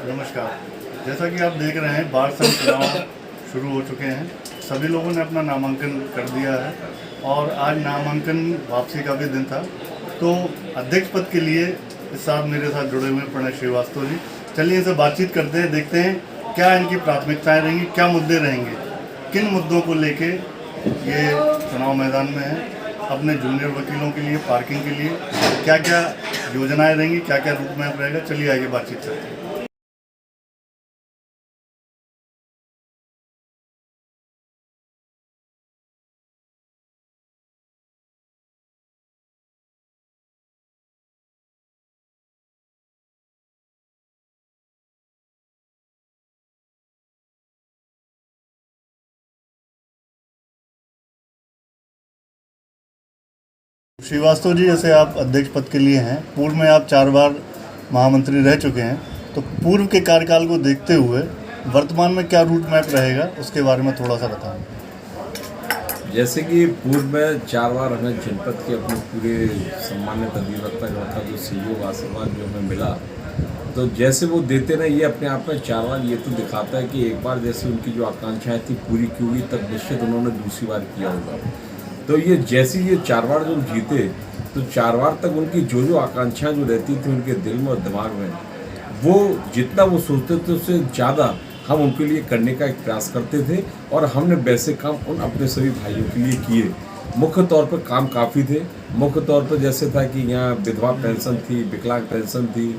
नमस्कार। जैसा कि आप देख रहे हैं बाढ़ संघ चुनाव शुरू हो चुके हैं। सभी लोगों ने अपना नामांकन कर दिया है और आज नामांकन वापसी का भी दिन था। तो अध्यक्ष पद के लिए इस साथ मेरे साथ जुड़े हुए प्रणय श्रीवास्तव जी। चलिए इनसे बातचीत करते हैं, देखते हैं क्या इनकी प्राथमिकताएं रहेंगी, क्या मुद्दे रहेंगे, किन मुद्दों को लेके ये चुनाव मैदान में है। अपने जूनियर वकीलों के लिए, पार्किंग के लिए क्या क्या योजनाएं रहेंगी, क्या क्या रूट मैप रहेगा। चलिए आगे बातचीत करते हैं। श्रीवास्तव जी, जैसे आप अध्यक्ष पद के लिए हैं, पूर्व में आप 4 बार महामंत्री रह चुके हैं, तो पूर्व के कार्यकाल को देखते हुए वर्तमान में क्या रूट मैप रहेगा उसके बारे में थोड़ा सा बताएं। जैसे कि पूर्व में 4 बार हमें जनपद के अपने पूरे सम्मानित अधिवक्ता का जो सहयोग आशीर्वाद जो हमें मिला, तो जैसे वो देते ना, ये अपने आप में 4 बार ये तो दिखाता है कि एक बार जैसे उनकी जो आकांक्षाएं थी पूरी की हुई, तब निश्चित उन्होंने दूसरी बार किया होगा। तो ये जैसे ये 4 बार जो जीते, तो 4 बार तक उनकी जो आकांक्षाएं जो रहती थी उनके दिल में और दिमाग में, वो जितना वो सोचते थे उससे ज़्यादा हम उनके लिए करने का एक प्रयास करते थे। और हमने वैसे काम उन अपने सभी भाइयों के लिए किए। मुख्य तौर पर काम काफ़ी थे। मुख्य तौर पर जैसे था कि यहाँ विधवा पेंशन थी, विकलांग पेंशन थी,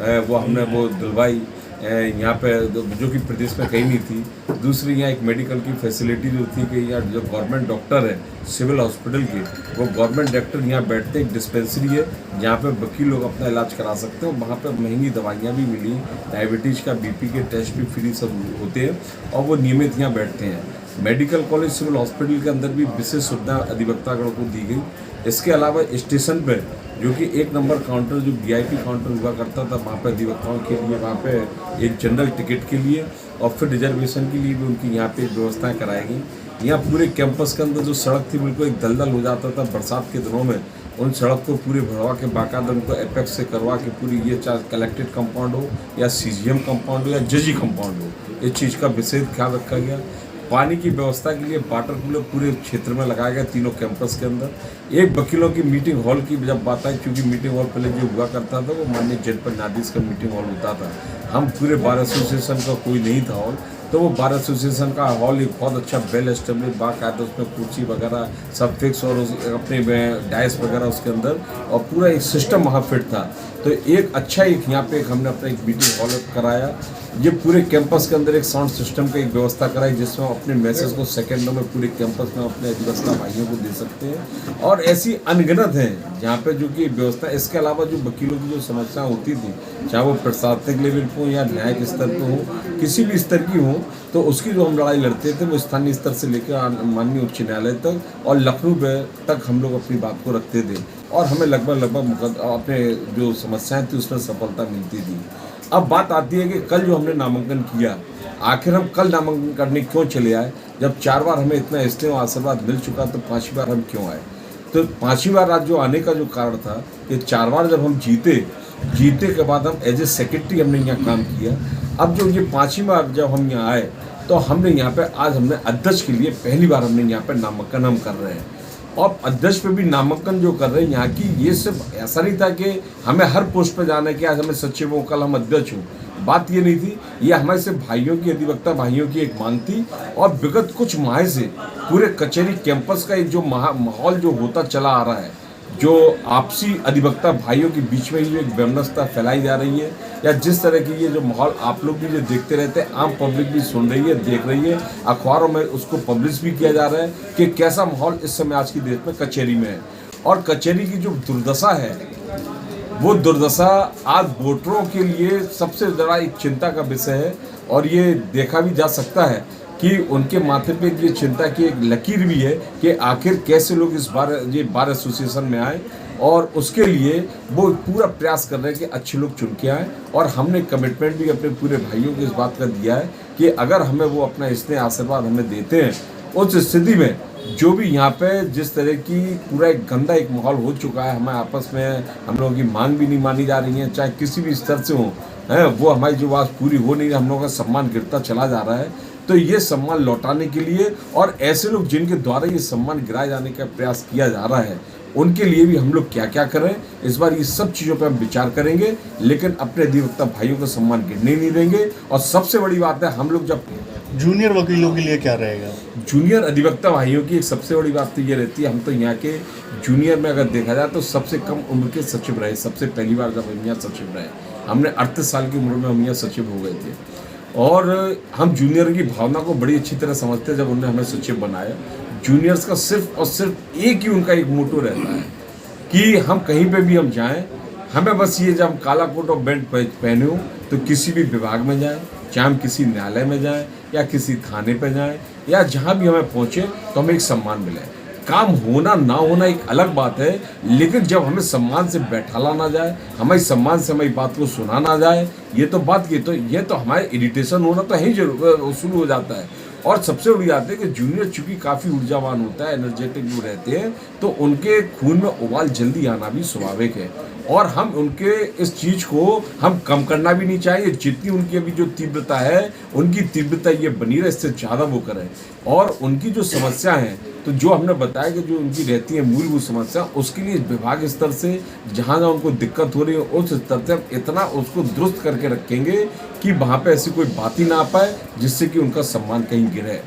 वो हमने वो दिलवाई यहाँ पे, जो कि प्रदेश में कहीं नहीं थी। दूसरी यहाँ एक मेडिकल की फैसिलिटी जो थी कि यहाँ जो गवर्नमेंट डॉक्टर है सिविल हॉस्पिटल के, वो गवर्नमेंट डॉक्टर यहाँ बैठते हैं। एक डिस्पेंसरी है जहाँ पे वकील लोग अपना इलाज करा सकते हैं। वहाँ पे महंगी दवाइयाँ भी मिली, डायबिटीज़ का बीपी के टेस्ट भी फ्री सब होते हैं और वो नियमित यहाँ बैठते हैं। मेडिकल कॉलेज सिविल हॉस्पिटल के अंदर भी विशेष सुविधा अधिवक्तागणों को दी गई। इसके अलावा स्टेशन पे जो कि 1 नंबर काउंटर जो वीआईपी काउंटर हुआ करता था, वहाँ पर अधिवक्ताओं के लिए वहाँ पे एक जनरल टिकट के लिए और फिर रिजर्वेशन के लिए भी उनकी यहाँ पे व्यवस्थाएं कराई गई। यहाँ पूरे कैंपस के अंदर जो सड़क थी बिल्कुल एक दलदल हो जाता था बरसात के दिनों में, उन सड़क को पूरे भरवा के बाकायदा उनको एपेक्स से करवा के पूरी, ये चाहे कलेक्टेड कंपाउंड हो या सीजीएम कंपाउंड हो या जजी कंपाउंड हो, इस चीज़ का विशेष ख्याल रखा गया। पानी की व्यवस्था के लिए वाटर कूलर पूरे क्षेत्र में लगाया गया, तीनों कैंपस के अंदर। एक वकीलों की मीटिंग हॉल की जब बात आई, क्योंकि मीटिंग हॉल पहले जो हुआ करता था वो माननीय जनपद न्यायाधीश का मीटिंग हॉल होता था। हम पूरे बार एसोसिएशन का कोई नहीं था हॉल, तो वो बार एसोसिएशन का हॉल एक बहुत अच्छा वेल एस्टेब्लिश बाकायदा, उसमें कुर्सी वगैरह सब फिक्स और अपने डाइस वगैरह उसके अंदर, और पूरा एक सिस्टम वहाँ फिट था। तो एक अच्छा एक यहाँ पे हमने अपना एक मीटिंग हॉल कराया। ये पूरे कैंपस के अंदर एक साउंड सिस्टम की एक व्यवस्था कराई, जिसमें अपने मैसेज को सेकेंडों में पूरे कैंपस में अपने अधिवक्ता भाइयों को दे सकते हैं। और ऐसी अनगिनत हैं जहाँ पे जो कि व्यवस्था। इसके अलावा जो वकीलों की जो समस्याएं होती थी, चाहे वो प्रशासनिक लेवल पर हो या न्यायिक स्तर पर हो, किसी भी स्तर की हो, तो उसकी जो हम लड़ाई लड़ते थे वो स्थानीय स्तर से लेकर माननीय उच्च न्यायालय तक और लखनऊ तक हम लोग अपनी बात को रखते थे। और हमें लगभग अपने जो समस्याएं थी उसमें सफलता मिलती थी। अब बात आती है कि कल जो हमने नामांकन किया, आखिर हम कल नामांकन करने क्यों चले आए? जब 4 बार हमें इतना स्नेह और आशीर्वाद मिल चुका, तो 5वीं बार हम क्यों आए? तो 5वीं बार आज जो आने का जो कारण था कि 4 बार जब हम जीते के बाद हम एज ए सेक्रेटरी हमने यहाँ काम किया। अब जो ये 5वीं बार जब हम यहाँ आए, तो हमने यहाँ पे आज हमने अध्यक्ष के लिए पहली बार हमने यहाँ पे नामांकन हम कर रहे हैं। और अध्यक्ष पे भी नामांकन जो कर रहे हैं यहाँ की, ये सिर्फ ऐसा नहीं था कि हमें हर पोस्ट पे जाना है कि आज हमें सचिव हो, कल हम अध्यक्ष हो। बात ये नहीं थी, ये हमारे सिर्फ भाइयों की, अधिवक्ता भाइयों की एक मांग थी। और विगत कुछ माह से पूरे कचहरी कैंपस का एक जो माहौल जो होता चला आ रहा है, जो आपसी अधिवक्ता भाइयों के बीच में ही एक वैमनस्यता फैलाई जा रही है, या जिस तरह की ये जो माहौल आप लोग भी जो देखते रहते हैं, आम पब्लिक भी सुन रही है, देख रही है, अखबारों में उसको पब्लिश भी किया जा रहा है कि कैसा माहौल इस समय आज की डेट में कचहरी में है। और कचहरी की जो दुर्दशा है, वो दुर्दशा आज वोटरों के लिए सबसे बड़ा एक चिंता का विषय है। और ये देखा भी जा सकता है कि उनके माथे पे ये चिंता की एक लकीर भी है कि आखिर कैसे लोग इस बार एसोसिएशन में आए। और उसके लिए वो पूरा प्रयास कर रहे हैं कि अच्छे लोग चुन के आए। और हमने कमिटमेंट भी अपने पूरे भाइयों को इस बात का दिया है कि अगर हमें वो अपना स्नेह आशीर्वाद हमें देते हैं, उस स्थिति में जो भी यहाँ पे जिस तरह की पूरा एक गंदा एक माहौल हो चुका है, हमें आपस में हम लोगों की मांग भी नहीं मानी जा रही है, चाहे किसी भी स्तर से हो, हैं, वो हमारी जो आवाज़ पूरी हो नहीं, हम लोगों का सम्मान गिरता चला जा रहा है। तो ये सम्मान लौटाने के लिए और ऐसे लोग जिनके द्वारा ये सम्मान गिराए जाने का प्रयास किया जा रहा है, उनके लिए भी हम लोग क्या क्या करें, इस बार ये सब चीज़ों पर हम विचार करेंगे, लेकिन अपने अधिवक्ता भाइयों का सम्मान गिरने नहीं देंगे। और सबसे बड़ी बात है, हम लोग जब जूनियर वकीलों के लिए क्या रहेगा? जूनियर अधिवक्ता भाइयों की एक सबसे बड़ी बात तो ये रहती है, हम तो यहाँ के जूनियर में अगर देखा जाए तो सबसे कम उम्र के सचिव रहे। सबसे पहली बार जब हम यहाँ सचिव रहे, हमने 38 साल की उम्र में हम यहाँ सचिव हो गए थे। और हम जूनियर की भावना को बड़ी अच्छी तरह समझते हैं। जब उन्होंने हमें सचिव बनाया, जूनियर्स का सिर्फ और सिर्फ एक ही उनका एक मोटो रहता है कि हम कहीं पे भी हम जाएं, हमें बस ये, जब हम काला कोट और बेल्ट पहने हो तो किसी भी विभाग में जाएं, चाहे हम किसी न्यायालय में जाएं या किसी थाने पे जाएं या जहां भी हमें पहुंचे, तो हमें एक सम्मान मिले। काम होना ना होना एक अलग बात है, लेकिन जब हमें सम्मान से बैठाला ना जाए, हमारी सम्मान से हमारी बात को सुना ना जाए, ये तो हमारे इरिटेशन होना तो ही शुरू हो जाता है। और सबसे बड़ी बात है कि जूनियर चूंकि काफ़ी ऊर्जावान होता है, एनर्जेटिक वो रहते हैं, तो उनके खून में उबाल जल्दी आना भी स्वाभाविक है। और हम उनके इस चीज़ को हम कम करना भी नहीं चाहिए। जितनी उनकी अभी जो तीव्रता है, उनकी तीव्रता ये बनी रहे, इससे ज़्यादा वो करें। और उनकी जो समस्या है, तो जो हमने बताया कि जो उनकी रहती है मूलभूत समस्या, उसके लिए विभाग स्तर से जहाँ जहाँ उनको दिक्कत हो रही है, उस स्तर से हम इतना उसको दुरुस्त करके रखेंगे कि वहाँ पे ऐसी कोई बात ही ना आ पाए जिससे कि उनका सम्मान कहीं गिरे।